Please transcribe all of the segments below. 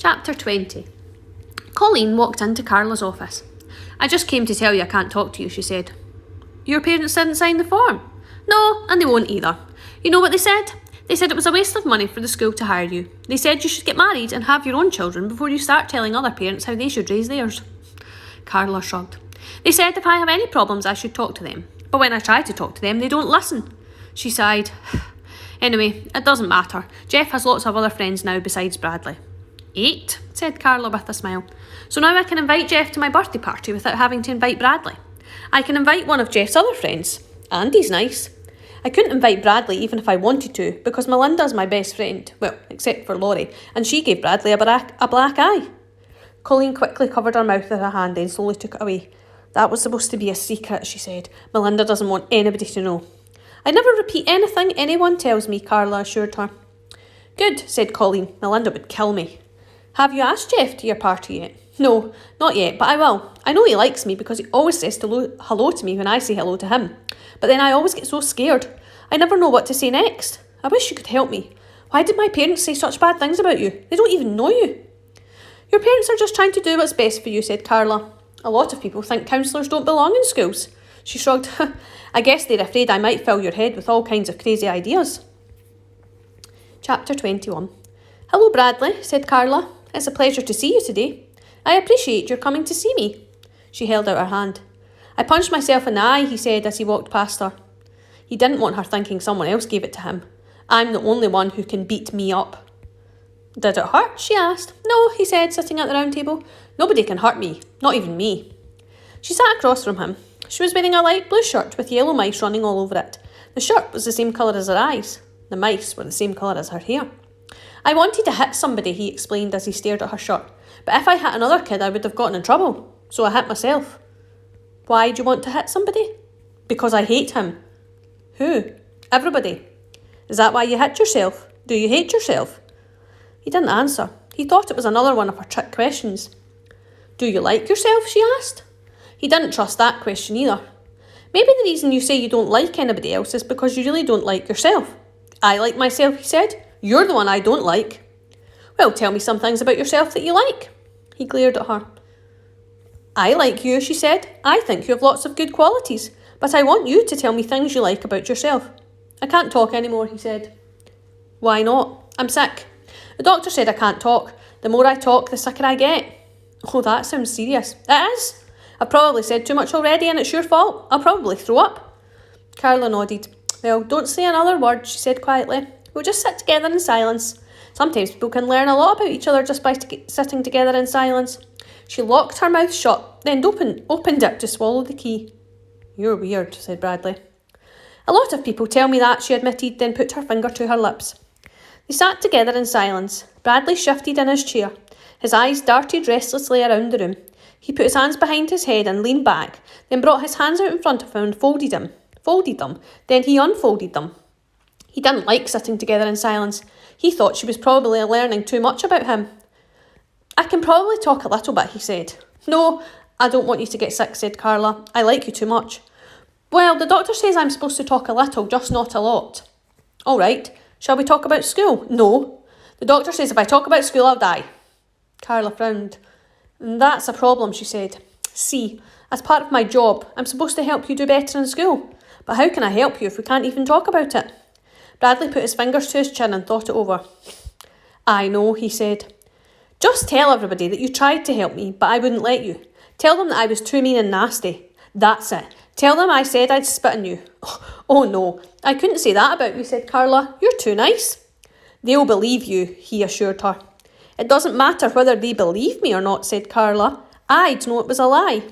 Chapter 20. Colleen walked into Carla's office. "I just came to tell you I can't talk to you," she said. "Your parents didn't sign the form?" "No, and they won't either. You know what they said? They said it was a waste of money for the school to hire you. They said you should get married and have your own children before you start telling other parents how they should raise theirs." Carla shrugged. "They said if I have any problems I should talk to them. But when I try to talk to them, they don't listen." She sighed. "Anyway, it doesn't matter. Jeff has lots of other friends now besides Bradley." "8," said Carla with a smile. "So now I can invite Jeff to my birthday party without having to invite Bradley. I can invite one of Jeff's other friends. Andy's nice. I couldn't invite Bradley even if I wanted to, because Melinda's my best friend. Well, except for Laurie, and she gave Bradley a black eye." Colleen quickly covered her mouth with her hand and slowly took it away. "That was supposed to be a secret," she said. "Melinda doesn't want anybody to know." "I never repeat anything anyone tells me," Carla assured her. "Good," said Colleen. "Melinda would kill me." "Have you asked Jeff to your party yet?" "No, not yet, but I will. I know he likes me because he always says hello to me when I say hello to him. But then I always get so scared. I never know what to say next. I wish you could help me. Why did my parents say such bad things about you? They don't even know you." "Your parents are just trying to do what's best for you," said Carla. "A lot of people think counsellors don't belong in schools." She shrugged. "I guess they're afraid I might fill your head with all kinds of crazy ideas." Chapter 21. "Hello, Bradley," said Carla. "It's a pleasure to see you today. I appreciate your coming to see me." She held out her hand. "I punched myself in the eye," he said as he walked past her. He didn't want her thinking someone else gave it to him. "I'm the only one who can beat me up." "Did it hurt?" she asked. "No," he said, sitting at the round table. "Nobody can hurt me, not even me." She sat across from him. She was wearing a light blue shirt with yellow mice running all over it. The shirt was the same colour as her eyes. The mice were the same colour as her hair. "I wanted to hit somebody," he explained as he stared at her shirt. "But if I hit another kid, I would have gotten in trouble. So I hit myself." "Why do you want to hit somebody?" "Because I hate him." "Who?" "Everybody." "Is that why you hit yourself? Do you hate yourself?" He didn't answer. He thought it was another one of her trick questions. "Do you like yourself?" she asked. He didn't trust that question either. "Maybe the reason you say you don't like anybody else is because you really don't like yourself." "I like myself," he said. "You're the one I don't like." "Well, tell me some things about yourself that you like." He glared at her. "I like you," she said. "I think you have lots of good qualities, but I want you to tell me things you like about yourself." "I can't talk anymore," he said. "Why not?" "I'm sick. The doctor said I can't talk. The more I talk, the sicker I get." "Oh, that sounds serious." "It is. I've probably said too much already and it's your fault. I'll probably throw up." Carla nodded. "Well, don't say another word," she said quietly. "We'll just sit together in silence. Sometimes people can learn a lot about each other just by sitting together in silence." She locked her mouth shut, then opened it to swallow the key. "You're weird," said Bradley. "A lot of people tell me that," she admitted, then put her finger to her lips. They sat together in silence. Bradley shifted in his chair. His eyes darted restlessly around the room. He put his hands behind his head and leaned back, then brought his hands out in front of him and folded them. Then he unfolded them. He didn't like sitting together in silence. He thought she was probably learning too much about him. "I can probably talk a little bit," he said. "No, I don't want you to get sick," said Carla. "I like you too much." "Well, the doctor says I'm supposed to talk a little, just not a lot." "All right. Shall we talk about school?" "No. The doctor says if I talk about school, I'll die." Carla frowned. "That's a problem," she said. "See, as part of my job, I'm supposed to help you do better in school. But how can I help you if we can't even talk about it?" Bradley put his fingers to his chin and thought it over. "I know," he said. "Just tell everybody that you tried to help me, but I wouldn't let you. Tell them that I was too mean and nasty. That's it. Tell them I said I'd spit on you." "Oh no, I couldn't say that about you," said Carla. "You're too nice." "They'll believe you," he assured her. "It doesn't matter whether they believe me or not," said Carla. "I'd know it was a lie."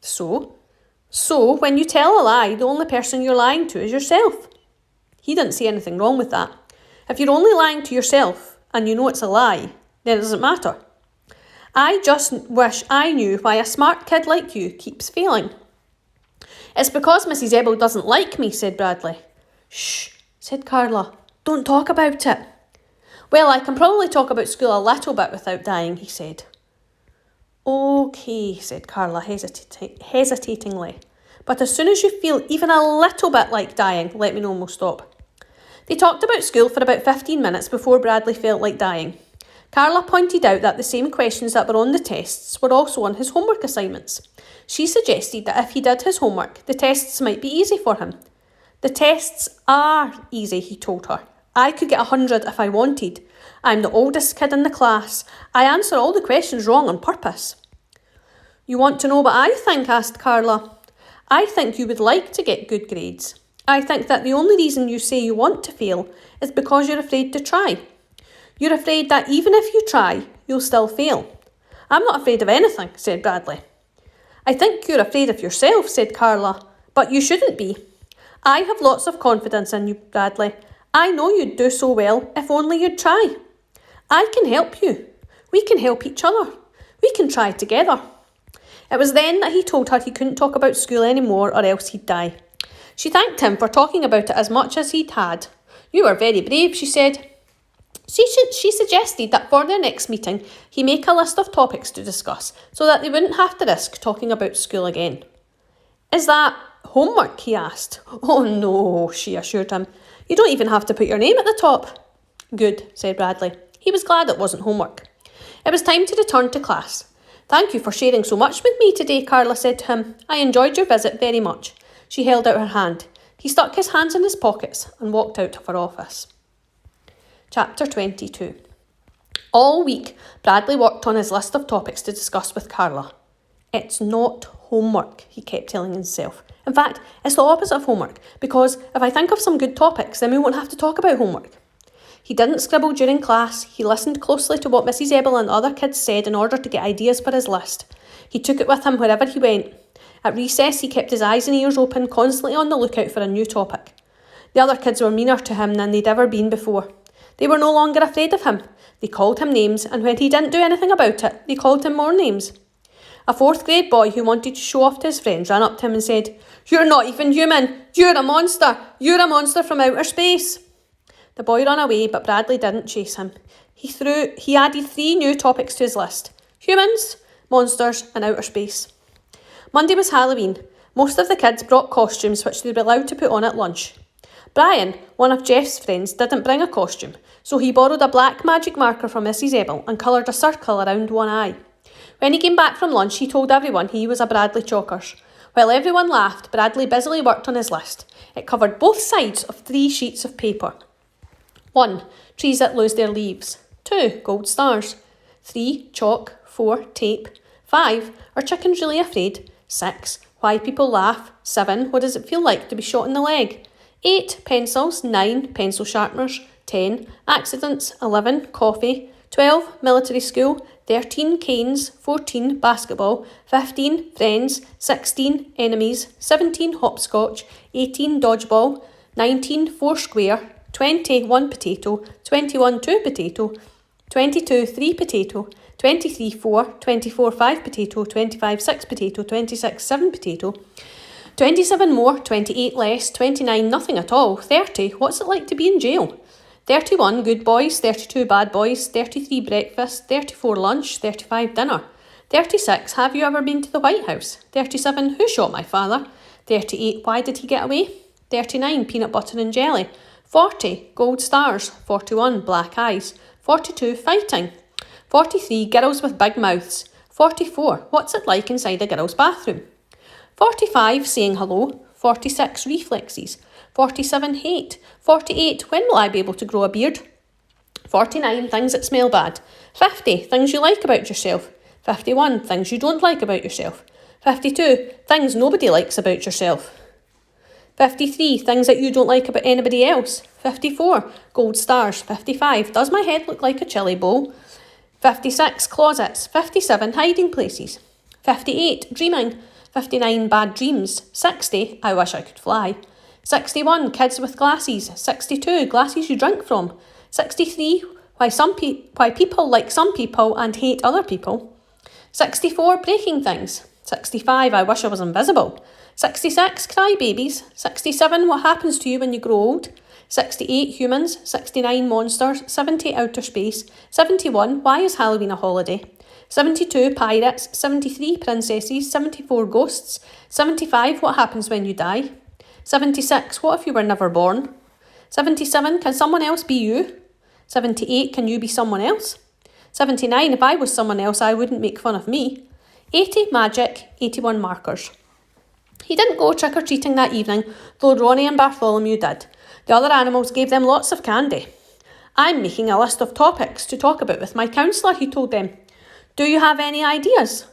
So when you tell a lie, the only person you're lying to is yourself." He didn't see anything wrong with that. If you're only lying to yourself and you know it's a lie, then it doesn't matter. "I just wish I knew why a smart kid like you keeps failing." "It's because Mrs. Ebel doesn't like me," said Bradley. "Shh," said Carla. "Don't talk about it." "Well, I can probably talk about school a little bit without dying," he said. "Okay," said Carla hesitatingly. "But as soon as you feel even a little bit like dying, let me know and we'll stop." They talked about school for about 15 minutes before Bradley felt like dying. Carla pointed out that the same questions that were on the tests were also on his homework assignments. She suggested that if he did his homework, the tests might be easy for him. The tests are easy, he told her. I could get 100 if I wanted. I'm the oldest kid in the class. I answer all the questions wrong on purpose. You want to know what I think? Asked Carla. I think you would like to get good grades. I think that the only reason you say you want to fail is because you're afraid to try. You're afraid that even if you try, you'll still fail. I'm not afraid of anything, said Bradley. I think you're afraid of yourself, said Carla, but you shouldn't be. I have lots of confidence in you, Bradley. I know you'd do so well if only you'd try. I can help you. We can help each other. We can try together. It was then that he told her he couldn't talk about school anymore or else he'd die. She thanked him for talking about it as much as he'd had. You were very brave, she said. She suggested that for their next meeting, he make a list of topics to discuss so that they wouldn't have to risk talking about school again. Is that homework? He asked. Oh no, she assured him. You don't even have to put your name at the top. Good, said Bradley. He was glad it wasn't homework. It was time to return to class. Thank you for sharing so much with me today, Carla said to him. I enjoyed your visit very much. She held out her hand. He stuck his hands in his pockets and walked out of her office. Chapter 22. All week, Bradley worked on his list of topics to discuss with Carla. It's not homework, he kept telling himself. In fact, it's the opposite of homework, because if I think of some good topics, then we won't have to talk about homework. He didn't scribble during class. He listened closely to what Mrs. Ebel and other kids said in order to get ideas for his list. He took it with him wherever he went. At recess, he kept his eyes and ears open, constantly on the lookout for a new topic. The other kids were meaner to him than they'd ever been before. They were no longer afraid of him. They called him names, and when he didn't do anything about it, they called him more names. A 4th grade boy who wanted to show off to his friends ran up to him and said, "You're not even human! You're a monster! You're a monster from outer space!" The boy ran away, but Bradley didn't chase him. He added 3 new topics to his list: humans, monsters, and outer space. Monday was Halloween. Most of the kids brought costumes which they were allowed to put on at lunch. Brian, one of Jeff's friends, didn't bring a costume, so he borrowed a black magic marker from Mrs. Ebel and coloured a circle around one eye. When he came back from lunch, he told everyone he was a Bradley Chalkers. While everyone laughed, Bradley busily worked on his list. It covered both sides of 3 sheets of paper. 1. Trees that lose their leaves. 2. Gold stars. 3. Chalk. 4. Tape. 5. Are chickens really afraid? 6. Why people laugh. 7. What does it feel like to be shot in the leg? 8. Pencils. 9. Pencil sharpeners. 10. Accidents. 11. Coffee. 12. Military school. 13. Canes. 14. Basketball. 15. Friends. 16. Enemies. 17. Hopscotch. 18. Dodgeball. 19. Foursquare. 20. 1 potato. 21. 2 potato. 22. 3 potato. 23. 4. 24. 5 potato. 25. 6 potato. 26. 7 potato. 27 more, 28 less, 29 nothing at all, 30 what's it like to be in jail, 31 good boys, 32 bad boys, 33 breakfast, 34 lunch, 35 dinner, 36 have you ever been to the White House, 37 who shot my father, 38 why did he get away, 39 peanut butter and jelly, 40 gold stars, 41 black eyes, 42 fighting, 43 girls with big mouths, 44 what's it like inside a girl's bathroom, 45 saying hello, 46 reflexes, 47 hate, 48 when will I be able to grow a beard, 49 things that smell bad, 50 things you like about yourself, 51 things you don't like about yourself, 52 things nobody likes about yourself, 53 things that you don't like about anybody else, 54 gold stars, 55 does my head look like a chili bowl, 56 closets, 57 hiding places, 58 dreaming, 59 bad dreams, 60 I wish I could fly, 61 kids with glasses, 62 glasses you drink from, 63 why people like some people and hate other people, 64 breaking things, 65 I wish I was invisible, 66 crybabies, 67 what happens to you when you grow old, 68 humans, 69 monsters, 70 outer space, 71 why is Halloween a holiday, 72 pirates, 73 princesses, 74 ghosts, 75 what happens when you die, 76 what if you were never born, 77 can someone else be you, 78 can you be someone else, 79, if I was someone else, I wouldn't make fun of me. 80, magic, 81 markers. He didn't go trick-or-treating that evening, though Ronnie and Bartholomew did. The other animals gave them lots of candy. I'm making a list of topics to talk about with my counsellor, he told them. Do you have any ideas?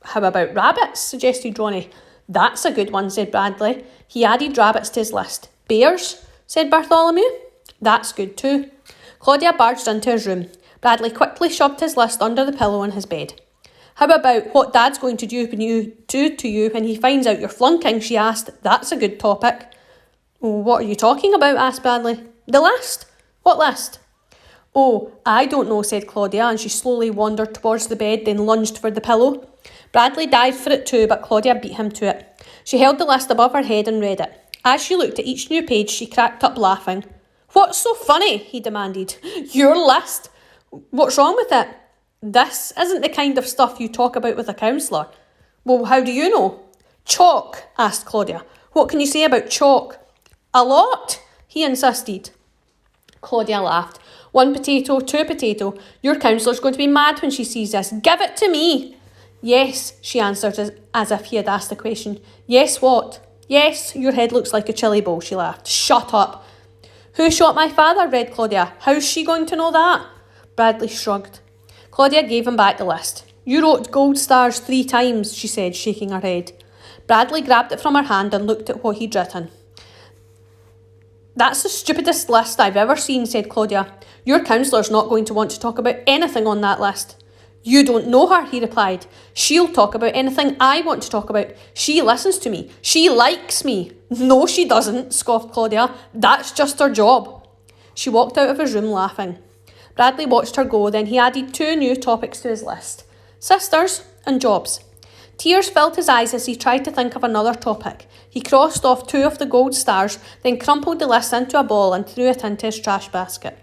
How about rabbits, suggested Ronnie. That's a good one, said Bradley. He added rabbits to his list. Bears, said Bartholomew. That's good too. Claudia barged into his room. Bradley quickly shoved his list under the pillow on his bed. How about what Dad's going to do to you when he finds out you're flunking, she asked. That's a good topic. What are you talking about, asked Bradley. The list? What list? Oh, I don't know, said Claudia, and she slowly wandered towards the bed, then lunged for the pillow. Bradley dived for it too, but Claudia beat him to it. She held the list above her head and read it. As she looked at each new page, she cracked up laughing. What's so funny? He demanded. Your list? What's wrong with it? This isn't the kind of stuff you talk about with a counsellor. Well, how do you know? Chalk, asked Claudia. What can you say about chalk? A lot, he insisted. Claudia laughed. 1 potato, 2 potato. Your counsellor's going to be mad when she sees this. Give it to me. Yes, she answered as if he had asked the question. Yes, what? Yes, your head looks like a chili bowl, she laughed. Shut up. Who shot my father? Read Claudia. How's she going to know that? Bradley shrugged. Claudia gave him back the list. You wrote gold stars 3 times, she said, shaking her head. Bradley grabbed it from her hand and looked at what he'd written. That's the stupidest list I've ever seen, said Claudia. Your counsellor's not going to want to talk about anything on that list. You don't know her, he replied. She'll talk about anything I want to talk about. She listens to me. She likes me. No, she doesn't, scoffed Claudia. That's just her job. She walked out of his room laughing. Bradley watched her go, then he added 2 new topics to his list. Sisters and jobs. Tears filled his eyes as he tried to think of another topic. He crossed off 2 of the gold stars, then crumpled the list into a ball and threw it into his trash basket.